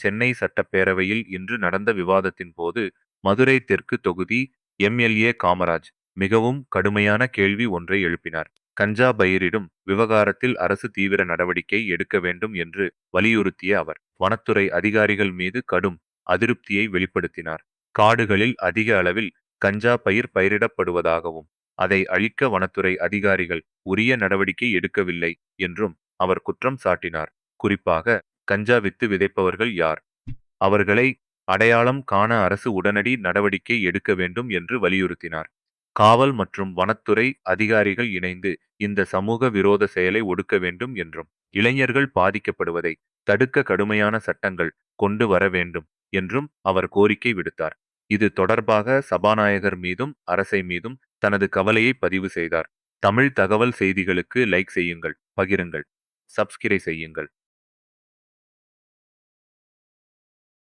சென்னை சட்டப்பேரவையில் இன்று நடந்த விவாதத்தின் போது மதுரை தெற்கு தொகுதி எம்எல்ஏ காமராஜ் மிகவும் கடுமையான கேள்வி ஒன்றை எழுப்பினார். கஞ்சா பயிரிடும் விவகாரத்தில் அரசு தீவிர நடவடிக்கை எடுக்க வேண்டும் என்று வலியுறுத்திய அவர் வனத்துறை அதிகாரிகள் மீது கடும் அதிருப்தியை வெளிப்படுத்தினார். காடுகளில் அதிக அளவில் கஞ்சா பயிரிடப்படுவதாகவும் அதை அழிக்க வனத்துறை அதிகாரிகள் உரிய நடவடிக்கை எடுக்கவில்லை என்றும் அவர் குற்றம் சாட்டினார். குறிப்பாக கஞ்சா வித்து விதைப்பவர்கள் யார், அவர்களை அடையாளம் காண அரசு உடனடி நடவடிக்கை எடுக்க வேண்டும் என்று வலியுறுத்தினார். காவல் மற்றும் வனத்துறை அதிகாரிகள் இணைந்து இந்த சமூக விரோத செயலை ஒடுக்க வேண்டும் என்றும் இளைஞர்கள் பாதிக்கப்படுவதை தடுக்க கடுமையான சட்டங்கள் கொண்டு வர வேண்டும் என்றும் அவர் கோரிக்கை விடுத்தார். இது தொடர்பாக சபாநாயகர் மீதும் அரசை மீதும் தனது கவலையை பதிவு செய்தார். தமிழ் தகவல் செய்திகளுக்கு லைக் செய்யுங்கள், பகிருங்கள், சப்ஸ்கிரைப் செய்யுங்கள்.